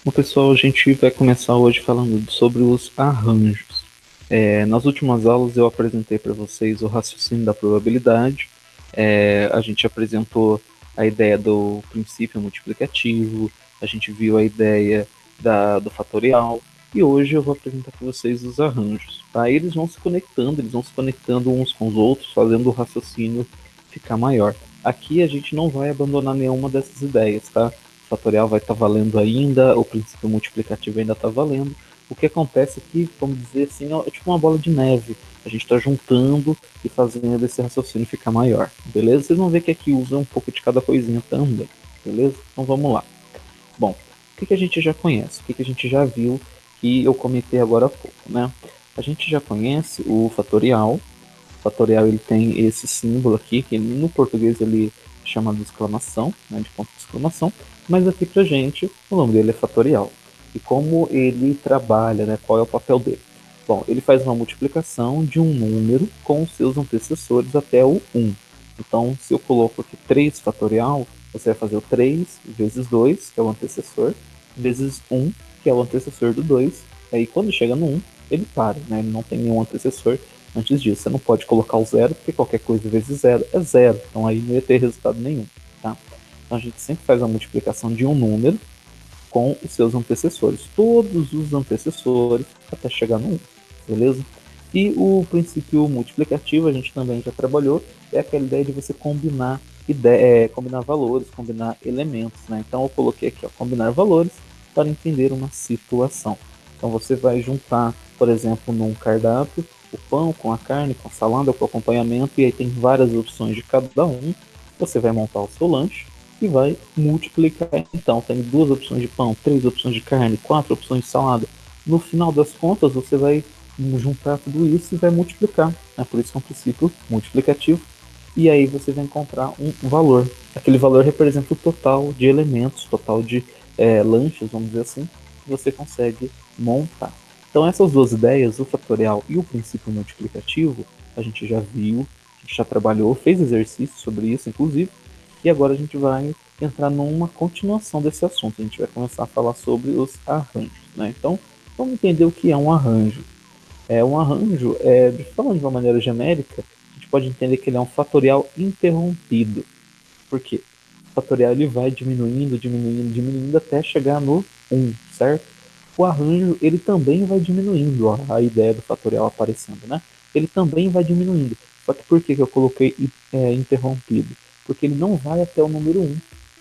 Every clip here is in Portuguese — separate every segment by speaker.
Speaker 1: Bom, pessoal, a gente vai começar hoje falando sobre os arranjos. Nas últimas aulas eu apresentei para vocês o raciocínio da probabilidade. A gente apresentou a ideia do princípio multiplicativo, a gente viu a ideia do fatorial, e hoje eu vou apresentar para vocês os arranjos. Tá? Eles vão se conectando uns com os outros, fazendo o raciocínio ficar maior. Aqui a gente não vai abandonar nenhuma dessas ideias, tá? O fatorial vai estar valendo ainda, o princípio multiplicativo ainda está valendo. O que acontece aqui, vamos dizer assim, é tipo uma bola de neve. A gente está juntando e fazendo esse raciocínio ficar maior, beleza? Vocês vão ver que aqui usa um pouco de cada coisinha também, beleza? Então vamos lá. Bom, o que a gente já conhece? O que a gente já viu que eu comentei agora há pouco, né? A gente já conhece o fatorial. O fatorial ele tem esse símbolo aqui, que no português ele chama de exclamação, né, de ponto de exclamação, mas aqui pra gente o nome dele é fatorial. E como ele trabalha, né, qual é o papel dele? Bom, ele faz uma multiplicação de um número com os seus antecessores até o 1. Então, se eu coloco aqui 3 fatorial, você vai fazer o 3 vezes 2, que é o antecessor, vezes 1, que é o antecessor do 2. Aí quando chega no 1, ele para, né? Ele não tem nenhum antecessor antes disso. Você não pode colocar o zero, porque qualquer coisa vezes zero é zero. Então aí não ia ter resultado nenhum. Tá? Então a gente sempre faz a multiplicação de um número com os seus antecessores. Todos os antecessores até chegar no 1. Beleza? E o princípio multiplicativo a gente também já trabalhou, é aquela ideia de você combinar valores, combinar elementos. Né? Então eu coloquei aqui, ó, combinar valores para entender uma situação. Então você vai juntar, por exemplo, num cardápio, o pão com a carne, com a salada, com o acompanhamento, e aí tem várias opções de cada um. Você vai montar o seu lanche e vai multiplicar. Então, tem duas opções de pão, três opções de carne, quatro opções de salada. No final das contas, você vai juntar tudo isso e vai multiplicar. Por isso que é um princípio multiplicativo. E aí você vai encontrar um valor. Aquele valor representa o total de elementos, total de lanches, vamos dizer assim, que você consegue montar. Então essas duas ideias, o fatorial e o princípio multiplicativo, a gente já viu, a gente já trabalhou, fez exercício sobre isso, inclusive, e agora a gente vai entrar numa continuação desse assunto. A gente vai começar a falar sobre os arranjos. Né? Então, vamos entender o que é um arranjo. Um arranjo, falando de uma maneira genérica, a gente pode entender que ele é um fatorial interrompido. Por quê? O fatorial ele vai diminuindo, diminuindo, diminuindo até chegar no 1, certo? O arranjo ele também vai diminuindo, ó, a ideia do fatorial aparecendo, né? Ele também vai diminuindo. Só que por que eu coloquei interrompido? Porque ele não vai até o número 1.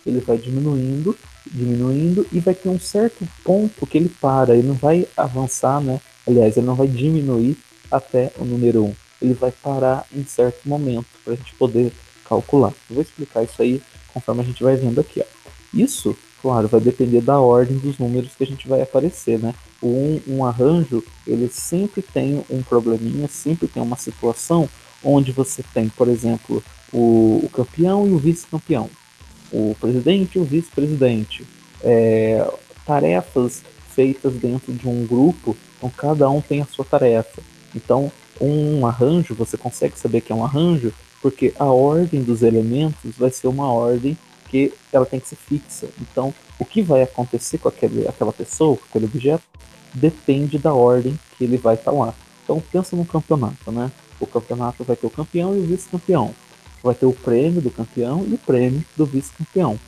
Speaker 1: Ele vai diminuindo, diminuindo e vai ter um certo ponto que ele para. Ele não vai avançar, né? Aliás, ele não vai diminuir até o número 1. Ele vai parar em certo momento para a gente poder calcular. Eu vou explicar isso aí conforme a gente vai vendo aqui. Ó. Isso, claro, vai depender da ordem dos números que a gente vai aparecer, né? Um arranjo, ele sempre tem um probleminha, sempre tem uma situação onde você tem, por exemplo, o campeão e o vice-campeão, o presidente e o vice-presidente, é, tarefas feitas dentro de um grupo, então cada um tem a sua tarefa. Então, um arranjo, você consegue saber que é um arranjo, porque a ordem dos elementos vai ser uma ordem que ela tem que ser fixa. Então, o que vai acontecer com aquela pessoa, com aquele objeto, depende da ordem que ele vai estar lá. Então, pensa no campeonato, né? O campeonato vai ter o campeão e o vice-campeão. Vai ter o prêmio do campeão e o prêmio do vice-campeão.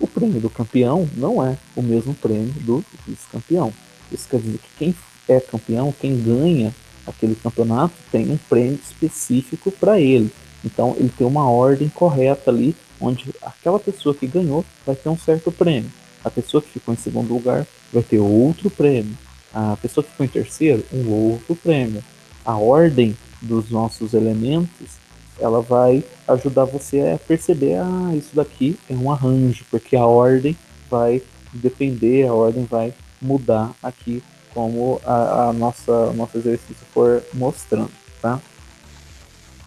Speaker 1: O prêmio do campeão não é o mesmo prêmio do vice-campeão. Isso quer dizer que quem é campeão, quem ganha aquele campeonato, tem um prêmio específico para ele. Então ele tem uma ordem correta ali, onde aquela pessoa que ganhou vai ter um certo prêmio. A pessoa que ficou em segundo lugar vai ter outro prêmio. A pessoa que ficou em terceiro, um outro prêmio. A ordem dos nossos elementos, ela vai ajudar você a perceber, isso daqui é um arranjo, porque a ordem vai depender, a ordem vai mudar aqui como a nosso exercício for mostrando, tá?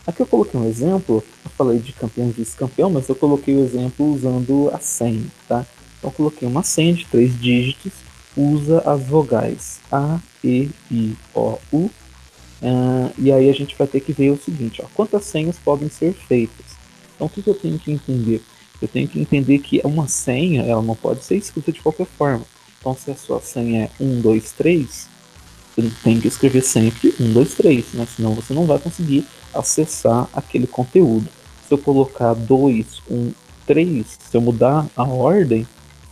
Speaker 1: Aqui eu coloquei um exemplo, eu falei de campeão e vice-campeão, mas eu coloquei o exemplo usando a senha, tá? Então eu coloquei uma senha de 3 dígitos, usa as vogais A, E, I, O, U, e aí a gente vai ter que ver o seguinte, ó, quantas senhas podem ser feitas. Então o que eu tenho que entender? Eu tenho que entender que uma senha ela não pode ser escrita de qualquer forma. Então, se a sua senha é 1, 2, 3, você tem que escrever sempre 1, 2, 3, né? Senão você não vai conseguir acessar aquele conteúdo. Se eu colocar 2, 1, 3, se eu mudar a ordem,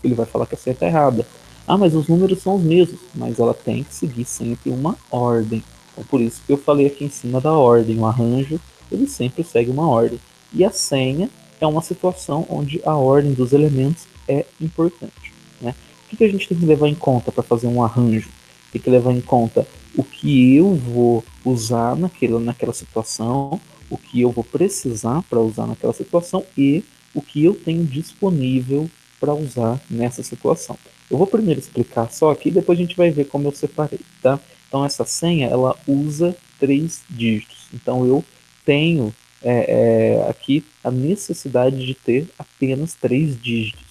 Speaker 1: ele vai falar que a senha está errada. Ah, mas os números são os mesmos, mas ela tem que seguir sempre uma ordem. Então, por isso que eu falei aqui em cima da ordem, o arranjo, ele sempre segue uma ordem. E a senha é uma situação onde a ordem dos elementos é importante, né? O que a gente tem que levar em conta para fazer um arranjo? Tem que levar em conta o que eu vou usar naquela situação, o que eu vou precisar para usar naquela situação e o que eu tenho disponível para usar nessa situação. Eu vou primeiro explicar só aqui, depois a gente vai ver como eu separei, tá? Então essa senha ela usa 3 dígitos. Então eu tenho aqui a necessidade de ter apenas 3 dígitos.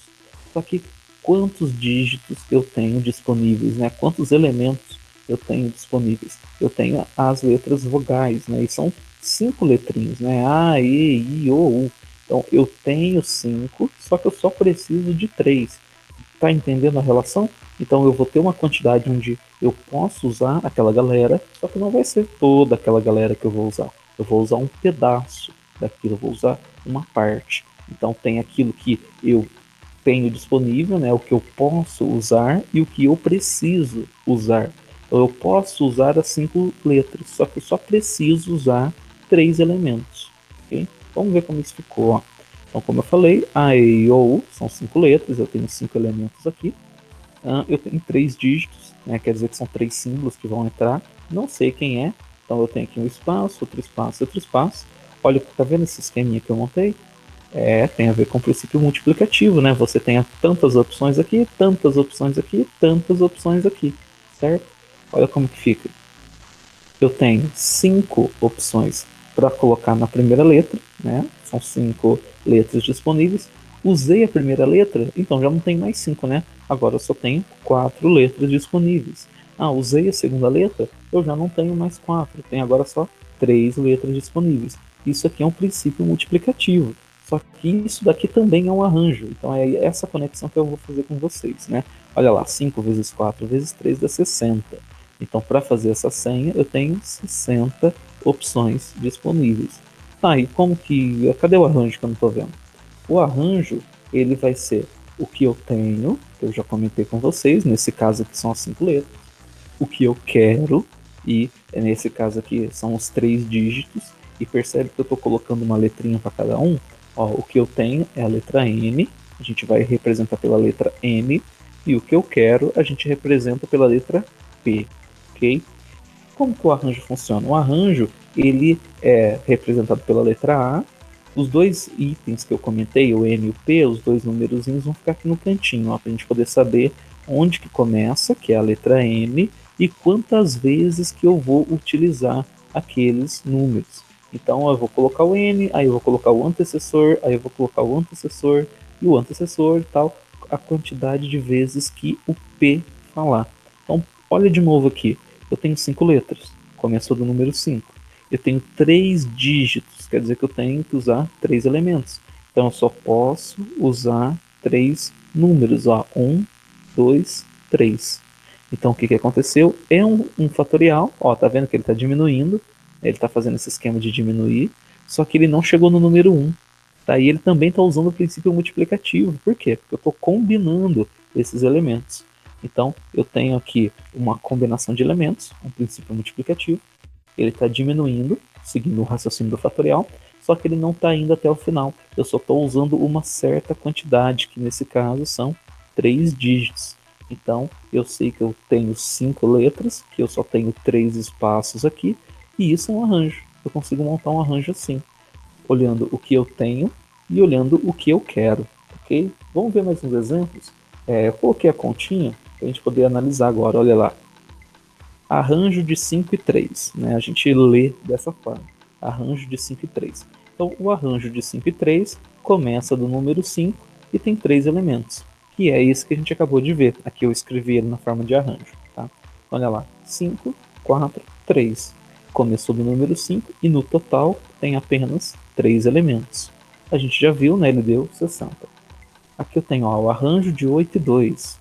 Speaker 1: Só que quantos dígitos eu tenho disponíveis, né? Quantos elementos eu tenho disponíveis? Eu tenho as letras vogais, né? E são 5 letrinhas, né? A, E, I, O, U. Então eu tenho 5, só que eu só preciso de 3. Tá entendendo a relação? Então eu vou ter uma quantidade onde eu posso usar aquela galera, só que não vai ser toda aquela galera que eu vou usar. Eu vou usar um pedaço daquilo, eu vou usar uma parte. Então tem aquilo que eu tenho disponível, né, o que eu posso usar e o que eu preciso usar. Então, eu posso usar as 5 letras, só que eu só preciso usar 3 elementos. Okay? Vamos ver como isso ficou. Ó. Então, como eu falei, A, E, I, O, U são 5 letras, eu tenho 5 elementos aqui. Eu tenho 3 dígitos, né, quer dizer que são 3 símbolos que vão entrar. Não sei quem é, então eu tenho aqui um espaço, outro espaço, outro espaço. Olha, tá vendo esse esqueminha que eu montei? Tem a ver com o princípio multiplicativo, né? Você tem tantas opções aqui, tantas opções aqui, tantas opções aqui, certo? Olha como que fica. Eu tenho 5 opções para colocar na primeira letra, né? São 5 letras disponíveis. Usei a primeira letra, então já não tem mais 5, né? Agora eu só tenho 4 letras disponíveis. Ah, usei a segunda letra, eu já não tenho mais 4, tenho agora só 3 letras disponíveis. Isso aqui é um princípio multiplicativo. Só que isso daqui também é um arranjo. Então é essa conexão que eu vou fazer com vocês, né? Olha lá, 5 vezes 4 vezes 3 dá 60. Então, para fazer essa senha, eu tenho 60 opções disponíveis. Tá, e como que... Cadê o arranjo que eu não estou vendo? O arranjo, ele vai ser o que eu tenho, que eu já comentei com vocês, nesse caso aqui são as 5 letras, o que eu quero, e nesse caso aqui são os 3 dígitos, e percebe que eu estou colocando uma letrinha para cada um. Ó, o que eu tenho é a letra M, a gente vai representar pela letra M, e o que eu quero a gente representa pela letra P, ok? Como que o arranjo funciona? O arranjo ele é representado pela letra A. Os dois itens que eu comentei, o M e o P, os dois numerozinhos vão ficar aqui no cantinho, para a gente poder saber onde que começa, que é a letra M, e quantas vezes que eu vou utilizar aqueles números. Então eu vou colocar o M, aí eu vou colocar o antecessor, aí eu vou colocar o antecessor e o antecessor e tal, a quantidade de vezes que o P falar. Então olha de novo aqui, eu tenho 5 letras, começou do número 5. Eu tenho 3 dígitos, quer dizer que eu tenho que usar 3 elementos. Então eu só posso usar 3 números, ó, 1, 2, 3. Então o que aconteceu? É um fatorial, ó, tá vendo que ele está diminuindo, ele está fazendo esse esquema de diminuir, só que ele não chegou no número 1. Tá? E ele também está usando o princípio multiplicativo. Por quê? Porque eu estou combinando esses elementos. Então, eu tenho aqui uma combinação de elementos, um princípio multiplicativo. Ele está diminuindo, seguindo o raciocínio do fatorial, só que ele não está indo até o final. Eu só estou usando uma certa quantidade, que nesse caso são 3 dígitos. Então, eu sei que eu tenho 5 letras, que eu só tenho 3 espaços aqui, e isso é um arranjo. Eu consigo montar um arranjo assim, olhando o que eu tenho e olhando o que eu quero. Ok? Vamos ver mais uns exemplos? Eu coloquei a continha para a gente poder analisar agora. Olha lá. Arranjo de 5 e 3. Né? A gente lê dessa forma. Arranjo de 5 e 3. Então, o arranjo de 5 e 3 começa do número 5 e tem 3 elementos. Que é isso que a gente acabou de ver. Aqui eu escrevi ele na forma de arranjo. Tá? Olha lá. 5, 4, 3. Começou do número 5 e no total tem apenas 3 elementos. A gente já viu, né? Ele deu 60. Aqui eu tenho ó, o arranjo de 8 e 2.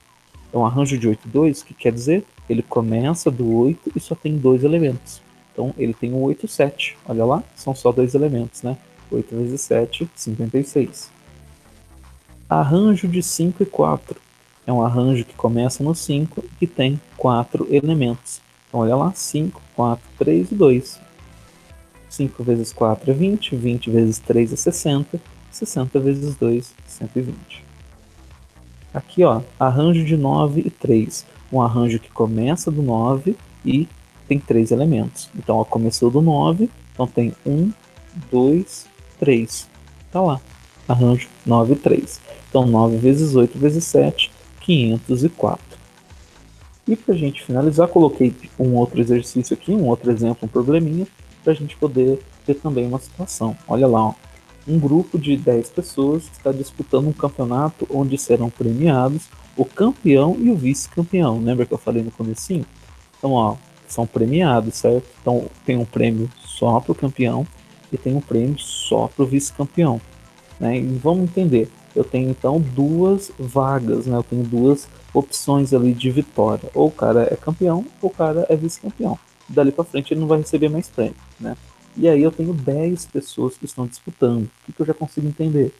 Speaker 1: É um arranjo de 8 e 2, que quer dizer, ele começa do 8 e só tem 2 elementos. Então ele tem o 8 e 7. Olha lá, são só 2 elementos, né? 8 vezes 7, 56. Arranjo de 5 e 4. É um arranjo que começa no 5 e que tem 4 elementos. Então olha lá, 5, 4, 3 e 2. 5 vezes 4 é 20, 20 vezes 3 é 60, 60 vezes 2 é 120. Aqui, ó, arranjo de 9 e 3. Um arranjo que começa do 9 e tem 3 elementos. Então, ó, começou do 9, então tem 1, 2, 3. Tá lá, arranjo 9 e 3. Então, 9 vezes 8 vezes 7, 504. E para a gente finalizar, coloquei um outro exercício aqui, um outro exemplo, um probleminha, para a gente poder ter também uma situação. Olha lá, ó. Um grupo de 10 pessoas está disputando um campeonato onde serão premiados o campeão e o vice-campeão. Lembra que eu falei no comecinho? Então, ó, são premiados, certo? Então, tem um prêmio só para o campeão e tem um prêmio só para o vice-campeão. Né? E vamos entender, eu tenho então duas vagas, né? Eu tenho duas opções ali de vitória. Ou o cara é campeão, ou o cara é vice-campeão. Dali para frente ele não vai receber mais prêmio, né? E aí eu tenho 10 pessoas que estão disputando. O que eu já consigo entender?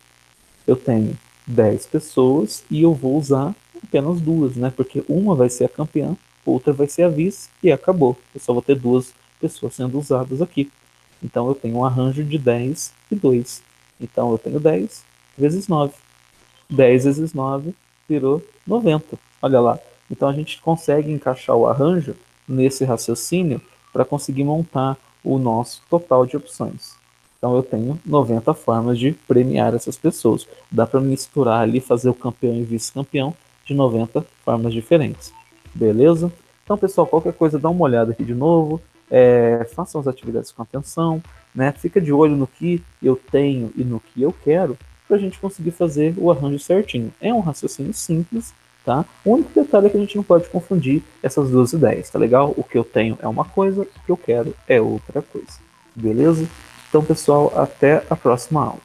Speaker 1: Eu tenho 10 pessoas e eu vou usar apenas duas, né? Porque uma vai ser a campeã, outra vai ser a vice e acabou. Eu só vou ter duas pessoas sendo usadas aqui. Então eu tenho um arranjo de 10 e 2. Então eu tenho 10 vezes 9. 10 vezes 9 virou 90. Olha lá. Então a gente consegue encaixar o arranjo nesse raciocínio para conseguir montar o nosso total de opções. Então eu tenho 90 formas de premiar essas pessoas. Dá para misturar ali, fazer o campeão e vice-campeão de 90 formas diferentes. Beleza? Então, pessoal, qualquer coisa, dá uma olhada aqui de novo. Façam as atividades com atenção. Né? Fica de olho no que eu tenho e no que eu quero para a gente conseguir fazer o arranjo certinho. É um raciocínio simples, tá? O único detalhe é que a gente não pode confundir essas duas ideias, tá legal? O que eu tenho é uma coisa, o que eu quero é outra coisa. Beleza? Então, pessoal, até a próxima aula.